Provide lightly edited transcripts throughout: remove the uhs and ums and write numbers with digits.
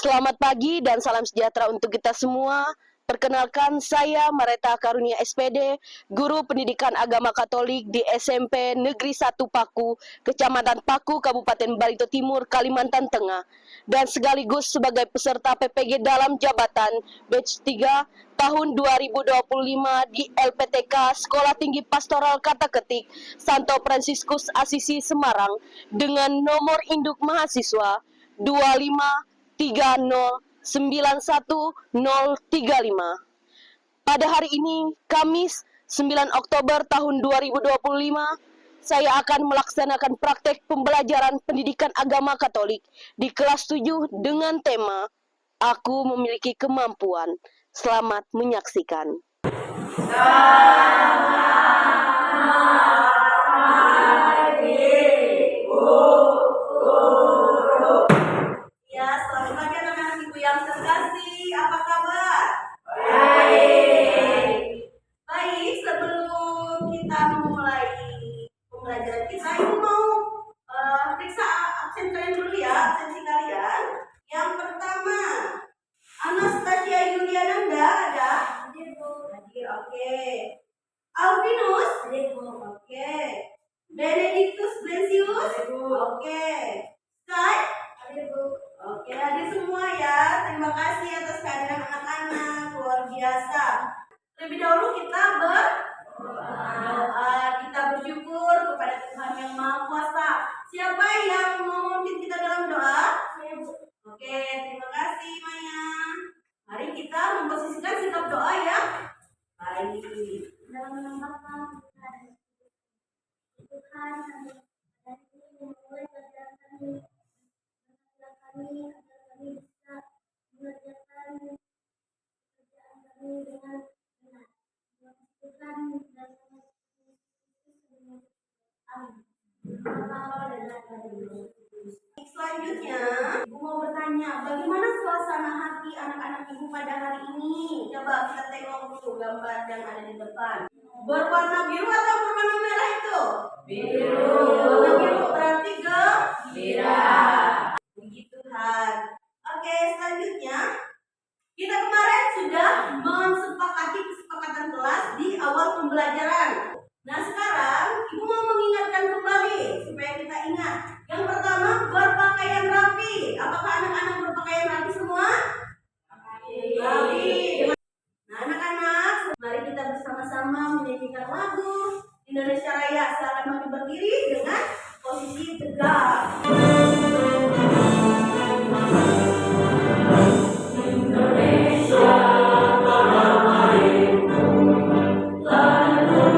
Selamat pagi dan salam sejahtera untuk kita semua. Perkenalkan, saya Mareta Karunia SPD, Guru Pendidikan Agama Katolik di SMP Negeri 1 Paku, Kecamatan Paku, Kabupaten Barito Timur, Kalimantan Tengah, dan sekaligus sebagai peserta PPG dalam jabatan batch 3 tahun 2025 di LPTK Sekolah Tinggi Pastoral Kata Ketik Santo Fransiskus Asisi Semarang dengan nomor induk mahasiswa 253091035. Pada hari ini, Kamis 9 Oktober tahun 2025, saya akan melaksanakan praktek pembelajaran pendidikan agama Katolik di kelas 7 dengan tema Aku Memiliki Kemampuan. Selamat menyaksikan. Pembelajaran kita, ibu mau periksa absen kalian dulu ya, absensi kalian. Yang pertama, Anastasia Yuliananda ada? Hadir, Bu. Hadir, oke. Alvinus? Hadir, Bu. Oke. Benedictus Blesius? Hadir, Bu. Oke. Sky? Hadir, Bu. Oke, hadir semua ya. Terima kasih atas kehadiran anak-anak, luar biasa. Lebih dahulu kita berdoa, kita bersyukur kepada Tuhan yang Maha Kuasa. Siapa yang mau memimpin kita dalam doa? Oke, terima kasih Maya. Mari kita memposisikan sikap doa ya. Baik. Dalam nama Tuhan, Tuhan memulai pelajaran kami agar kami bisa mengerjakan pekerjaan kami dengan benar. Tuhan dan selanjutnya, Ibu mau bertanya, bagaimana suasana hati anak-anak Ibu pada hari ini? Coba kita tengok dulu gambar yang ada di depan. Berwarna biru atau berwarna merah itu? Biru. Warna biru berarti gembira. Puji Tuhan. Oke, selanjutnya kita kemarin sudah mensepakati kesepakatan kelas di awal pembelajaran. Nah, sekarang Ibu mau mengingatkan kembali supaya kita ingat. Yang pertama, berpakaian rapi. Apakah anak-anak berpakaian rapi semua? Rapi. Nah, anak-anak, mari kita bersama-sama menyanyikan lagu Indonesia Raya. Silakan maju berdiri dengan posisi tegak. Indonesia tanah airku, tanah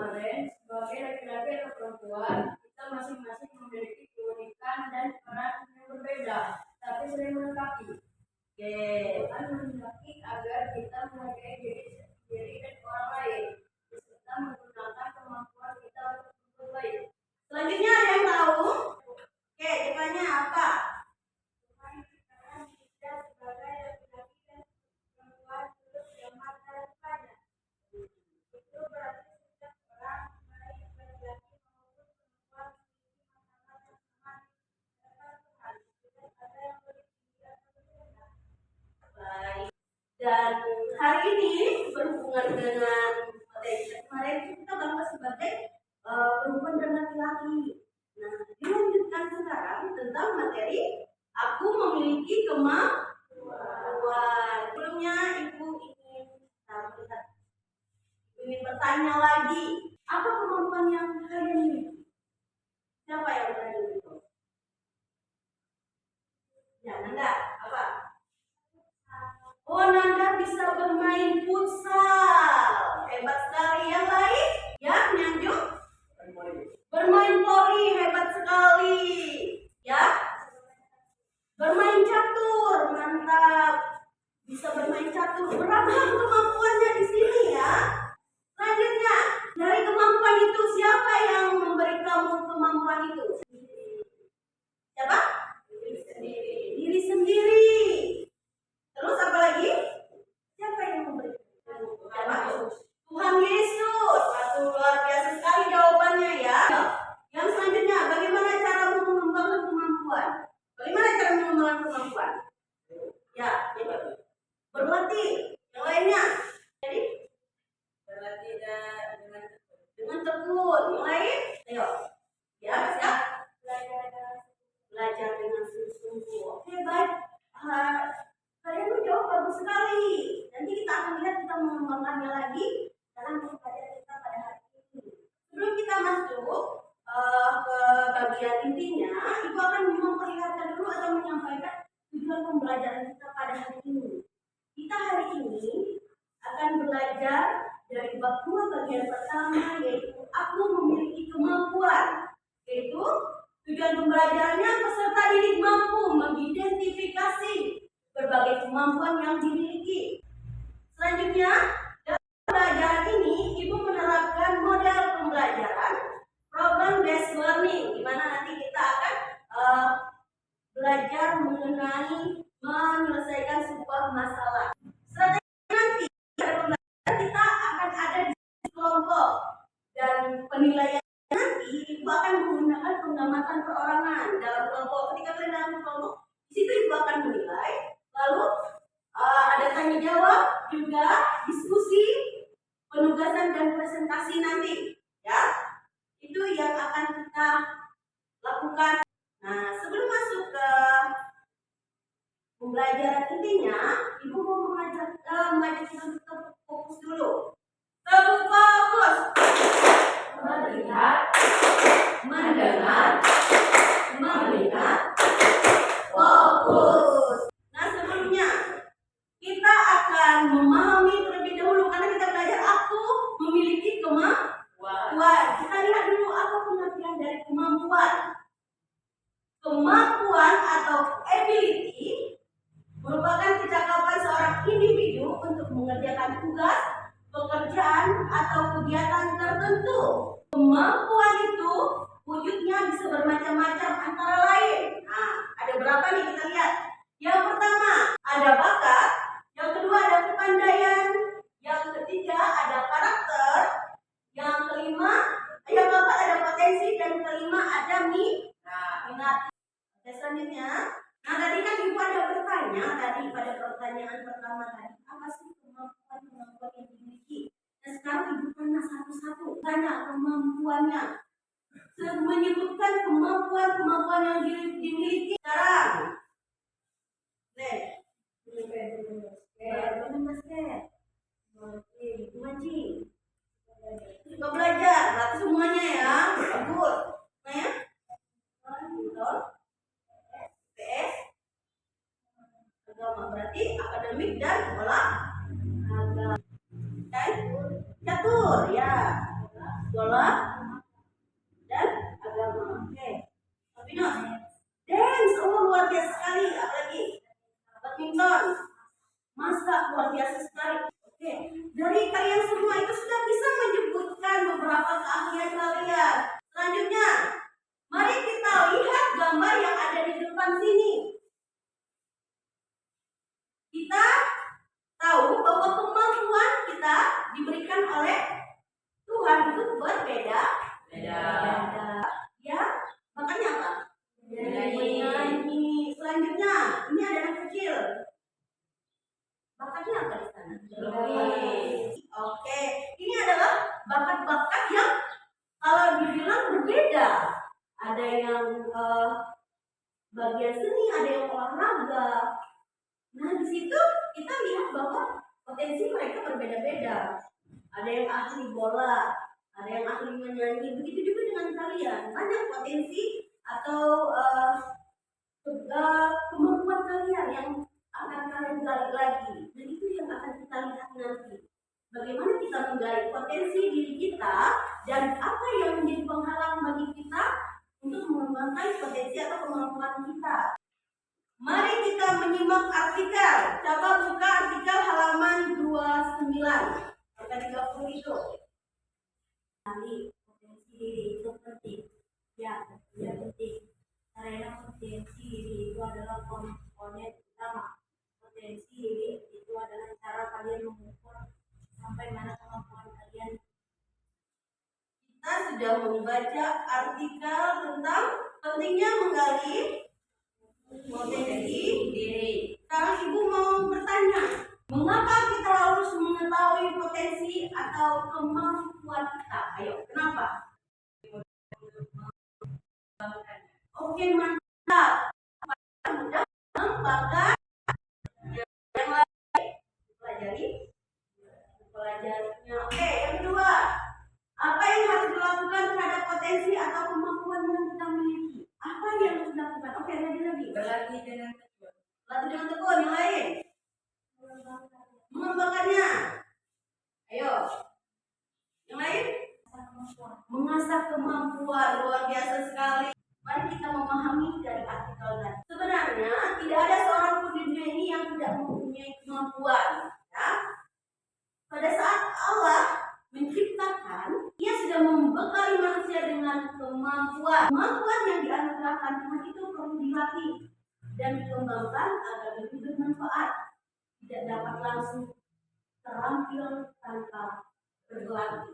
kemarin, sebagai laki-laki atau perempuan, kita masing-masing memiliki keunikan dan peran yang berbeda, tapi sering melengkapi. Oke, Tuhan menghendaki agar kita menghargai diri sendiri dan orang lain, serta menggunakan kemampuan kita untuk berbuat baik. Selanjutnya ada yang tahu? Oke, jawabannya apa? Tuhan menciptakan kita sebagai laki-laki dan perempuan turut yang mata depannya. Itu berarti setiap orang, baik laki-laki maupun perempuan, memiliki martabat yang sama di hadapan Tuhan. Tidak ada yang lebih tinggi atau lebih rendah. Baik. Dan hari ini berhubungan dengan materi kemarin kita bahas sebagai perempuan dan laki-laki. Nah, dilanjutkan sekarang tentang materi aku memiliki kemampuan. Sebelumnya ibu ingin bertanya lagi, apa kemampuan yang kalian miliki? Siapa yang berani itu? Ya, Nanda, apa? Oh, Nanda bisa bermain futsal. Hebat sekali. Yang lain? Ya, Nyanjuk? Bermain voli, hebat sekali. Ya? Bermain catur, mantap. Bisa bermain catur. Beragam kemampuannya di sini ya. Selanjutnya, dari kemampuan itu siapa yang memberi kamu kemampuan itu? Siapa? Diri sendiri. Terus apa lagi? Siapa yang memberi? Siapa? Tuhan Yesus. Satu luar biasa sekali jawabannya ya. Yang selanjutnya, bagaimana cara mengembangkan kemampuan? Bagaimana cara mengembangkan kemampuan? Ya, berlatih. Yang lainnya? Jadi berlatih dengan tekun. Yang lain? Ayo. Ya, siap? Belajar dengan sungguh-sungguh. Oke, baik. Kalian menjawab bagus sekali. Nanti kita akan lihat kita mengembangkannya lagi dalam pelajaran kita pada hari ini. Sebelum kita masuk ke bagian intinya, ibu akan memperlihatkan dulu atau menyampaikan tujuan pembelajaran kita pada hari ini. Kita hari ini akan belajar dari bab 2 bagian pertama, yaitu aku memiliki kemampuan. Yaitu tujuan pembelajarannya peserta didik mampu mengidentifikasi berbagai kemampuan yang dimiliki. Selanjutnya, dalam pembelajaran ini, ibu menerapkan model pembelajaran problem based learning, di mana nanti kita akan belajar mengenai menyelesaikan sebuah masalah. Strategi nanti pada pembelajaran kita akan ada di kelompok dan penilaian nanti ibu akan menggunakan pengamatan perorangan dalam kelompok. Ketika kalian dalam kelompok, di situ ibu akan menilai. Lalu ada tanya jawab, juga diskusi, penugasan dan presentasi nanti, ya. Itu yang akan kita lakukan. Nah, sebelum masuk ke pembelajaran intinya, ibu mau mengajak kita untuk fokus dulu. Fokus. Melihat, mendengar, melihat, fokus. Nah, sebelumnya kita akan memahami terlebih dahulu karena kita belajar aku memiliki kemampuan. Kita lihat dulu apa pengertian dari kemampuan. Kemampuan atau ability merupakan kecakapan seorang individu untuk mengerjakan tugas, pekerjaan, atau kegiatan tertentu. Kemampuan itu wujudnya bisa bermacam-macam antara lain. Nah, ada berapa nih kita lihat? Yang pertama, ada bakat. Yang kedua, ada kepandaian. Yang ketiga, ada karakter. Yang kelima, yang keempat ada potensi. Dan kelima, ada minat. Selanjutnya, nah tadi kan ibu ada bertanya tadi pada pertanyaan pertama tadi, apa sih kemampuan yang dimiliki? Nah sekarang ibu tanya satu-satu, tanya kemampuannya, menyebutkan kemampuan yang dimiliki sekarang. Basket, mancing, suka belajar, berarti semuanya ya, bagus. Nah ya, PS, agama berarti akademik dan olahraga. Dan catur ya, bola, dan agama. Oke. Pino, dance, oh luar biasa sekali. Apalagi badminton, masak luar biasa sekali. Oke, dari kalian semua itu sudah bisa menyebutkan beberapa keahlian kalian. Selanjutnya, mari kita lihat gambar yang ada di depan sini. Kita tahu bahwa kemampuan kita diberikan oleh Tuhan itu berbeda. Ya, makanya apa? Menyanyi. Selanjutnya, ini ada anak kecil. Bakatnya apa di sana? Oke, ini adalah bakat-bakat yang kalau dibilang berbeda. Ada yang bagian seni, ada yang olahraga. Nah, di situ kita lihat bahwa potensi mereka berbeda-beda. Ada yang ahli bola, ada yang ahli menyanyi. Begitu juga dengan kalian. Banyak potensi atau kemampuan kalian yang akan kalian gali lagi. Dan itu yang akan kita lihat nanti. Bagaimana kita menggali potensi diri kita dan apa yang menjadi penghalang bagi kita untuk mengembangkan potensi atau kemampuan kita. Mari kita menyimak artikel. Coba buka artikel halaman 29 sampai 30 itu. Nanti potensi diri itu penting. Ya penting. Karena potensi diri itu adalah komponen utama. Potensi diri itu adalah cara kalian mengukur sampai mana kemampuan kalian. Kita sudah membaca artikel tentang pentingnya menggali potensi diri. Sekarang ibu mau bertanya, mengapa kita harus mengetahui potensi atau kemampuan kita? Ayo, kenapa? Oke, mantap. Mudah mengembangkan yang lain. Pelajarinya. Oke, yang kedua, apa yang harus dilakukan terhadap potensi atau kemampuan yang kita miliki? Apa yang harus dilakukan? Oke, lagi. Berlatih dengan tekun. Berlatih dengan tekun. Yang lain? Mengembangkannya. Ayo. Yang lain? Mengasah kemampuan. Luar biasa sekali. Mari kita memahami dari artikel tadi. Sebenarnya tidak ada seorang pun di dunia ini yang tidak mempunyai kemampuan. Ya? Pada saat Allah menciptakan, Ia sudah membekali manusia dengan kemampuan. Kemampuan yang dianugerahkan Tuhan itu perlu dilatih dan dikembangkan agar lebih bermanfaat. Tidak dapat langsung terampil tanpa berlatih.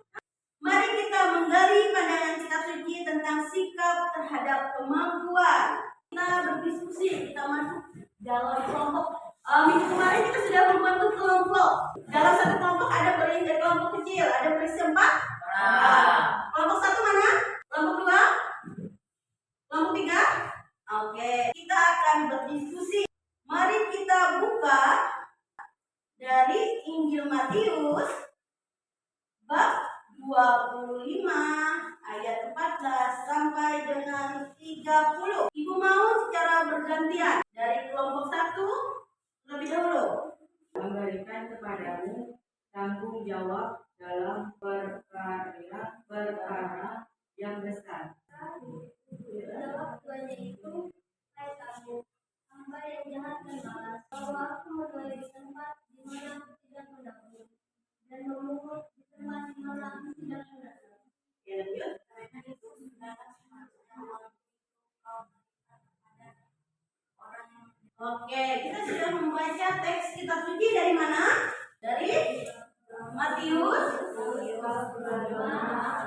Mari kita menggali pandangan kitab suci tentang sikap terhadap kemampuan. Kita berdiskusi, kita masuk dalam kelompok. Minggu kemarin kita sudah membentuk kelompok. Dalam satu kelompok ada berisi kelompok kecil, ada berisi 4 orang. Kelompok 1 mana? Kelompok 2? Kelompok 3? Oke, kita akan berdiskusi. Mari kita buka dari Injil Matius bab 25 ayat 14 sampai dengan 30. Ibu mau secara bergantian dari kelompok 1 lebih dahulu. Memberikan kepadamu tanggung jawab dalam perkara yang besar. Jawab tuannya itu, hai kamu, hamba yang jahat dan malas, bahwa aku menuai di tempat di mana aku tidak mendahului, dan memungut di tempat di mana aku tidak mendatangi. Ya, lanjut. Karena itu sedangkan semacam orang orang yang. Oke, kita sudah membaca teks kitab suci dari mana? Dari Matius 25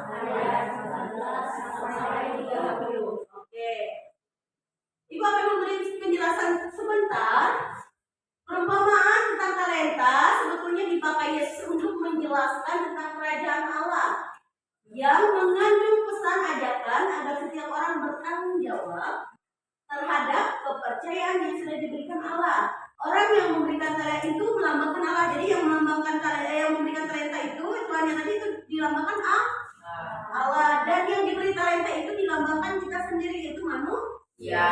ayat 14 sampai 30. Oke. Ibu akan memberi penjelasan sebentar. Perumpamaan tentang talenta sebetulnya dipakai Yesus untuk menjelaskan tentang kerajaan Allah yang mengandung pesan ajakan agar setiap orang bertanggung jawab terhadap kepercayaan yang sudah diberikan Allah. Orang yang memberikan talenta itu melambangkan Allah. Jadi yang melambangkan talenta, yang memberikan talenta itu tuannya tadi itu dilambangkan Allah, dan yang diberi talenta itu dilambangkan kita sendiri, yaitu manusia.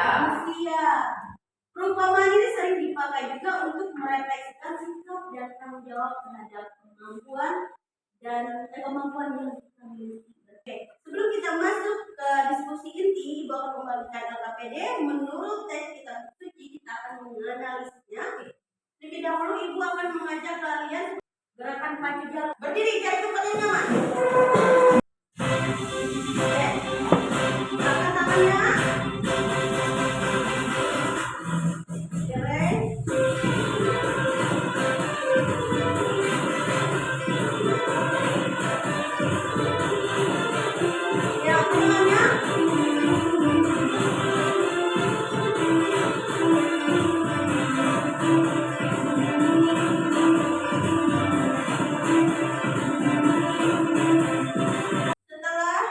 Perumpamaan ini sering dipakai juga untuk merefleksikan sikap dan tanggung jawab terhadap kemampuan dan kemampuan yang kita miliki. SPD menurut teks kitab suci kita akan menganalisnya. Lebih dahulu Ibu akan mengajak kalian gerakan pacu jalan. Berdiri, cari tempat yang nyaman. Oke. Angkat tangannya. Jelek. Ya, tangannya. Setelah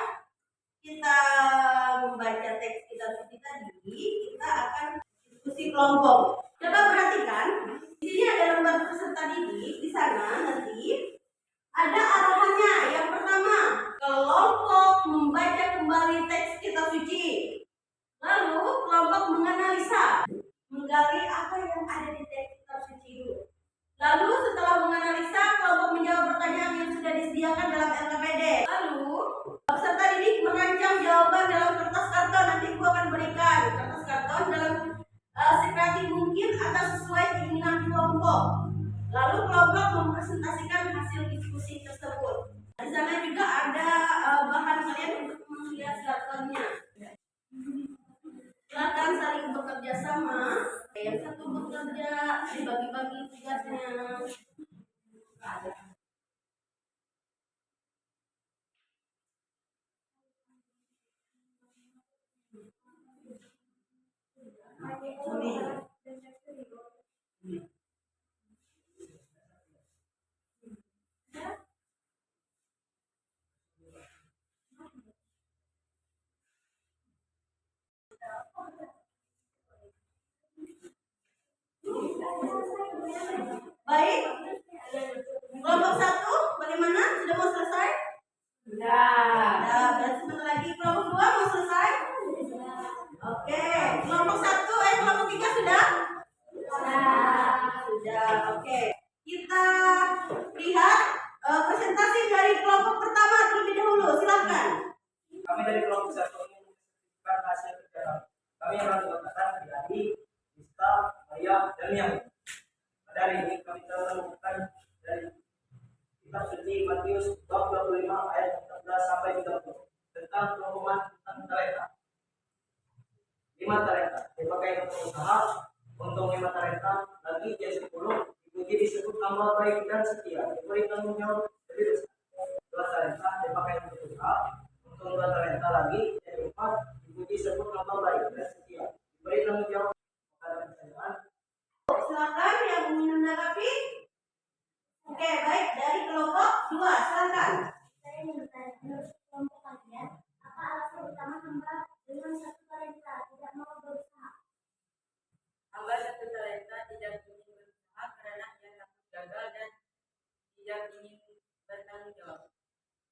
kita membaca teks kitab suci tadi, kita akan diskusi kelompok. Coba perhatikan, di sini ada lembar peserta didik. Di sana nanti ada arahannya. Yang pertama, kelompok membaca kembali teks kitab suci. Lalu kelompok menganalisa, menggali apa yang ada di teks kitab suci itu. Lalu setelah menganalisa, kelompok menjawab pertanyaan yang sudah disediakan dalam LKPD. Lalu peserta didik merancang jawaban dalam kertas karton. Nanti Ibu akan berikan kertas karton dalam sekreatif mungkin atau sesuai keinginan kelompok. Lalu kelompok mempresentasikan hasil diskusi tersebut. Di sana juga ada bahan kalian untuk melihat kartonnya. Silakan saling bekerja sama. Yang satu bekerja, dibagi-bagi tugasnya. Baik, kelompok satu bagaimana? Sudah mau selesai? Sudah. Nah, berarti sebentar lagi kelompok dua mau selesai? Oke, kelompok satu, kelompok tiga sudah? Sudah, oke. Kita lihat presentasi dari kelompok pertama terlebih dahulu, silakan. Kami dari kelompok satu menunjukkan hasil kerja kami yang menggunakan dariIsta, Maria, dan yang pada hari ini kami telah menemukan dari kitab suci Matius 25 ayat 14 sampai 30 tentang pengumuman tentang talenta. 5 talenta dipakai untuk usaha, untung 5 talenta lagi jadi 10, dipuji disebut amal baik dan setia, diberi tanggung jawab lebih besar. 2 talenta dipakai untuk usaha, untung 2 talenta lagi jadi 4, dipuji disebut amal baik dan setia, diberi tanggung jawab pada pekerjaan. Silakan yang ingin menanggapi. Oke, baik, dari kelompok dua, silakan. Saya ingin bertanya, menurut kelompok kalian, apa alasan utama hamba dengan satu talenta tidak mau berusaha? Hamba satu talenta tidak ingin berusaha karena ia takut gagal dan tidak ingin bertanggung jawab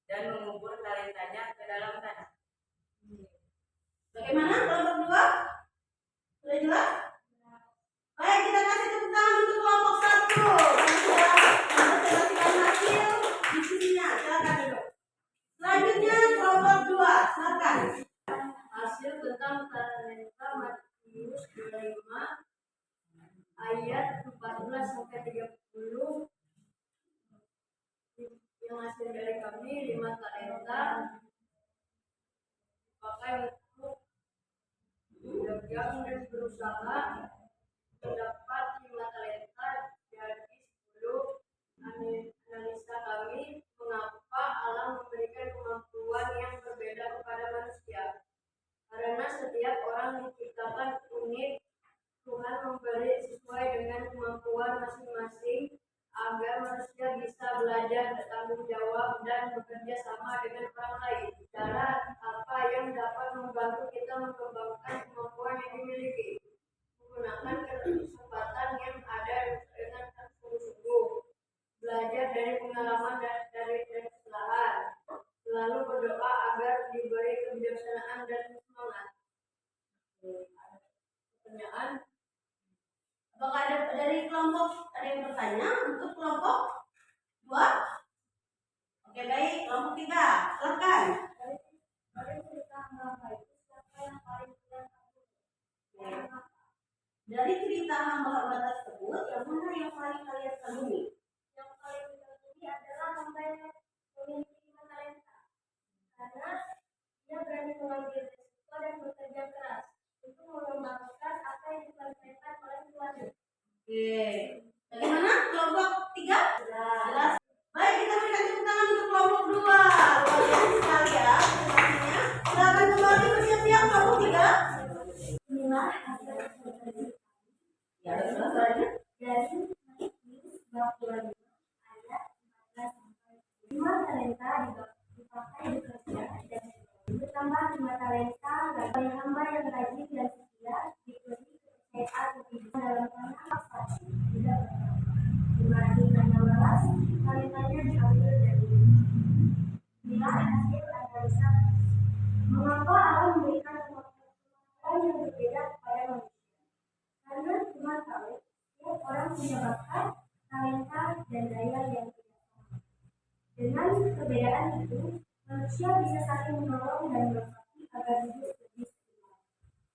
dan mengubur talentanya ke dalam tanah. Bagaimana kelompok dua? Sudah jelas? Baik, kita kasih tepuk tangan untuk kelompok satu. Yang sudah mempresentasikan hasil diskusinya. Silakan duduk. Selanjutnya kelompok dua, silakan. Hasil tentang talenta Matius 25 ayat 14 sampai 30 yang hasil dari kami 5 talenta dipakai untuk dagang dan berusaha, terdapat 5 talenta jadi 10. Analisa kami, mengapa Allah memberikan kemampuan yang berbeda kepada manusia? Karena setiap orang diciptakan unik. Tuhan memberi sesuai dengan kemampuan masing-masing agar manusia bisa belajar bertanggung jawab dan bekerja sama dengan orang lain. Cara apa yang dapat membantu kita mengembangkan kemampuan yang dimiliki? Menggunakan kesempatan yang ada dengan sungguh-sungguh, belajar dari pengalaman dan dari kesalahan, selalu berdoa agar diberi kebijaksanaan dan semangat. Pertanyaan, Apakah ada dari kelompok ada yang bertanya untuk kelompok dua? Oke, baik, kelompok tiga, silakan. dari cerita hamba itu siapa yang paling tidak takut? kita hamba-hamba tersebut, yang mana yang paling kalian kagumi? Yang paling dikagumi adalah hamba yang memiliki 5 talenta. Karena dia berani mengambil risiko dan bekerja keras untuk mengembangkan apa yang disampaikan oleh Tuhan. Oke. Bagaimana? Kelompok 3? Jelas. Baik, kita berikan tepuk tangan untuk kelompok 2. Luar biasa sekali ya prestasinya. Silakan kembali bersiap-siap kelompok 3. Inilah hasil eksplorasi Ya, ada suaranya. dari Matius 25 ayat 14 sampai 5 talenta dipakai bekerja dan bertambah 5 talenta bagi hamba yang rajin dan setia diberi kepercayaan lebih dalam tanah saksi tidak berarti 16 talentanya diambil dari inilah hasil analisa mengapa Allah memberikan kemampuan yang berbeda kepada manusia. Karena Tuhan tahu setiap orang punya bakat, talenta, dan daya yang tidak sama. Dengan perbedaan itu, manusia bisa saling menolong dan melengkapi agar hidup lebih sempurna.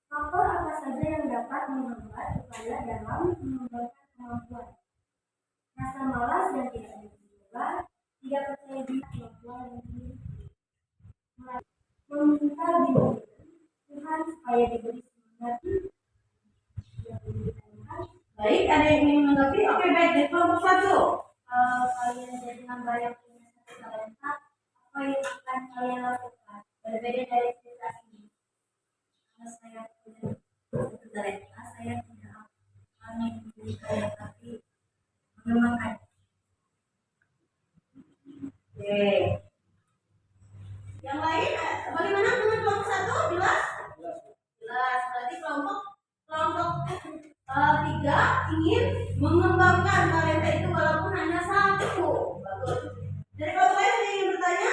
Faktor apa saja yang dapat menghambat upaya dalam mengembangkan kemampuan? Rasa malas dan tidak mencoba, tidak percaya diri kemampuan yang dimiliki. Meminta bimbingan Tuhan supaya diberi semangat yang diberikan. Baik, ada yang ingin menanggapi? Oke, baik. Dari kelompok 1. Kalian jadi hamba yang punya satu talenta, apa yang akan kalian lakukan? Berbeda dari cerita ini. Kalau saya punya satu talenta, saya tidak akan memberikan tapi mengembangkan. Oke. Yang lain, bagaimana dengan kelompok 1? Jelas? Jelas. Berarti kelompok 3 ingin mengembangkan talenta itu walaupun hanya 1. Bagus. Dari kelompok lain ada yang ingin bertanya?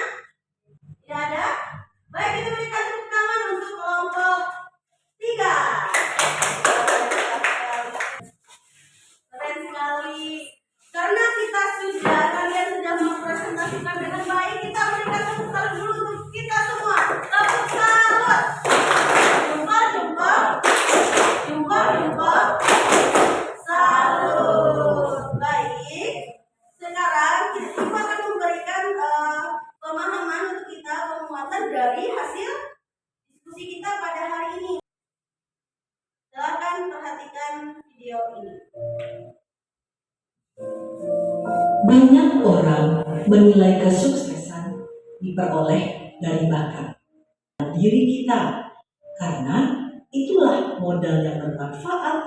Tidak ada? Baik, kita berikan tepuk tangan untuk kelompok 3. Keren sekali. Karena kalian sudah mempresentasikan dengan baik, kita berikan tepuk tangan dulu untuk kita semua. Tepuk salut. Jempol. Salut. Baik. Sekarang kita akan memberikan pemahaman untuk kita, penguatan dari hasil diskusi kita pada hari ini. Silakan perhatikan video ini. Banyak orang menilai kesuksesan diperoleh dari bakat diri kita, karena itulah modal yang bermanfaat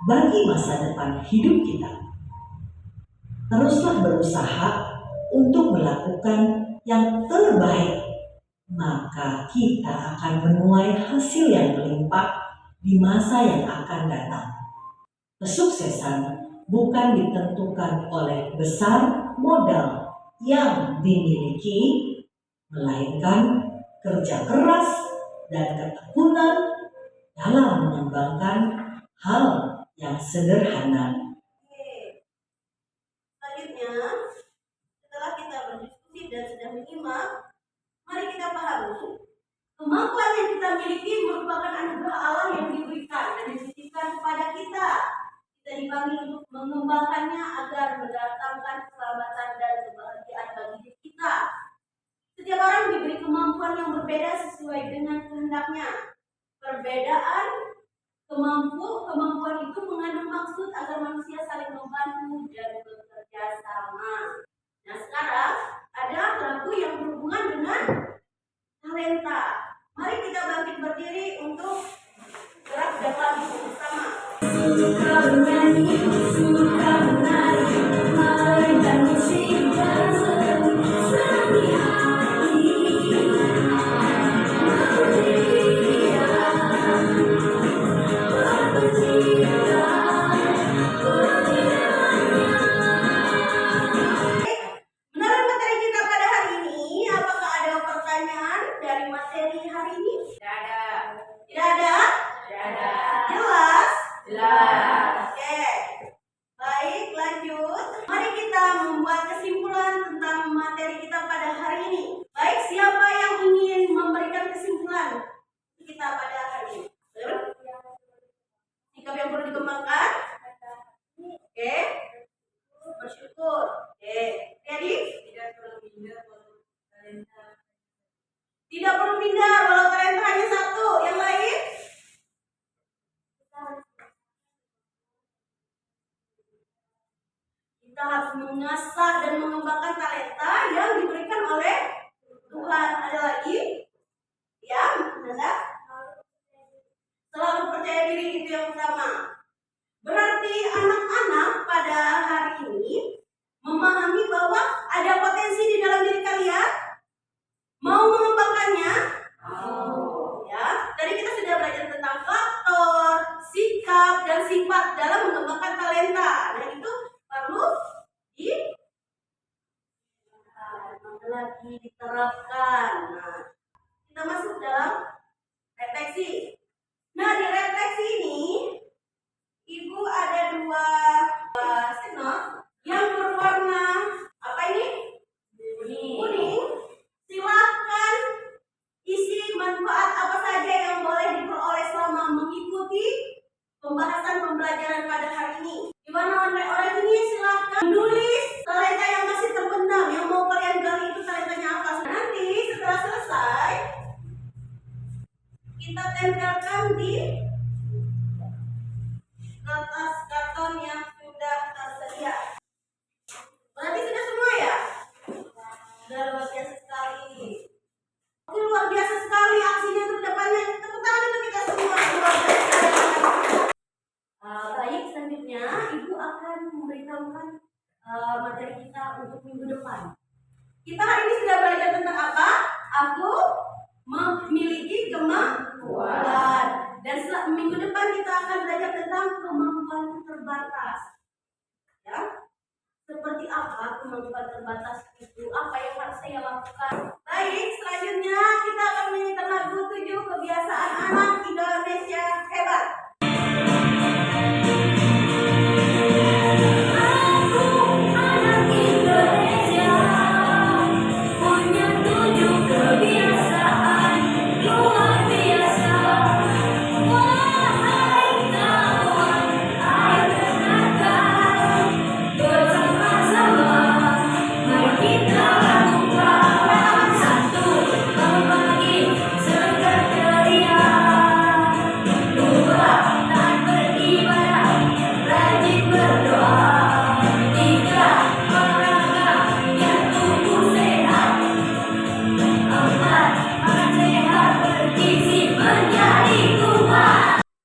bagi masa depan hidup kita. Teruslah berusaha untuk melakukan yang terbaik, maka kita akan menuai hasil yang melimpah di masa yang akan datang. Kesuksesan bukan ditentukan oleh besar modal yang dimiliki, melainkan kerja keras dan ketekunan dalam mengembangkan hal yang sederhana. Oke. Selanjutnya, setelah kita berdiskusi dan sudah menyimak, mari kita pahami kemampuan yang kita miliki merupakan anugerah Allah yang diberikan dan dititipkan kepada kita. Kita dipanggil untuk mengembangkannya agar mendatangkan keselamatan dan kebahagiaan bagi diri kita. Setiap orang diberi kemampuan yang berbeda sesuai dengan kehendaknya. Perbedaan kemampuan itu mengandung maksud agar manusia saling membantu dan bekerja sama. Nah, sekarang ada lagu yang berhubungan dengan talenta. Mari kita bangkit berdiri untuk gerak dan lagu bersama. Suka menyanyi, suka menari, mainkan musik dan senang hati. Menurut materi kita pada hari ini, apakah ada pertanyaan dari materi hari ini? Tidak ada. Tidak ada? Tidak ada. Jelas? Jelas. Oke. Baik, lanjut. Mari kita membuat kesimpulan tentang materi kita pada hari ini. Baik, siapa yang ingin memberikan kesimpulan kita pada hari ini? Sikap yang perlu dikembangkan? harus mengasah dan mengembangkan talenta yang diberikan oleh Tuhan. Ada lagi? Ya, Nanda? Selalu percaya diri, itu yang utama. Berarti anak-anak pada hari ini memahami bahwa ada potensi di dalam diri kalian. Mau mengembangkannya? Mau. Ya, tadi kita sudah belajar tentang faktor, sikap, dan sifat dalam mengembangkan talenta. Nah, itu perlu diterapkan. Nah, kita masuk dalam refleksi. Nah, di refleksi ini Ibu ada dua senot yang berwarna apa ini? Kuning. Silahkan isi manfaat apa saja yang boleh diperoleh selama mengikuti pembahasan pembelajaran pada hari ini. Di mana orang ini silahkan menulis talenta yang masih terpendam, yang mau kalian gali itu talentanya apa. Nanti setelah selesai kita tempelkan di kertas karton yang sudah tersedia. Berarti sudah semua ya? Sudah luar biasa sekali. Oke, luar biasa sekali aksinya untuk depannya. Tepuk tangan untuk kita semua. Luar biasa. Baik, selanjutnya Ibu akan memberitahukan materi kita untuk minggu depan. Kita hari ini sudah belajar tentang apa? Aku memiliki kemampuan. Dan minggu depan kita akan belajar tentang kemampuan terbatas. Ya, seperti apa kemampuan terbatas itu? Apa yang harus saya lakukan? Baik, selanjutnya kita akan menyanyikan lagu 7 Kebiasaan Anak Indonesia Hebat.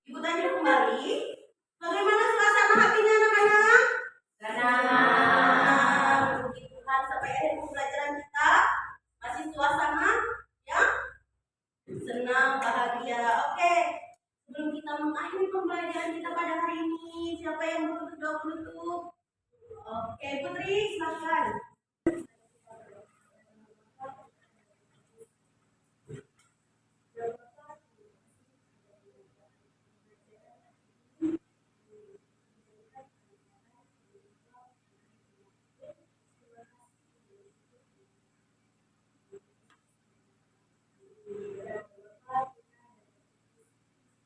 Ibu tanya kembali, bagaimana suasana hatinya anak-anak? Tenang. Puji Tuhan, sampai akhir pembelajaran kita masih suasana yang senang, bahagia. Oke, sebelum kita mengakhiri pembelajaran kita pada hari ini, siapa yang mau berdoa penutup? Oke, Putri, silakan.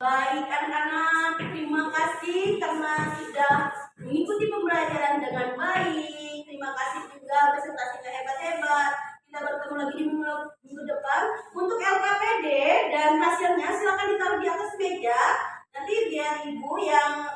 Baik anak-anak, terima kasih karena sudah mengikuti pembelajaran dengan baik. Terima kasih juga presentasinya hebat-hebat. Kita bertemu lagi di minggu depan. Untuk LKPD dan hasilnya silakan ditaruh di atas meja. Nanti biar Ibu yang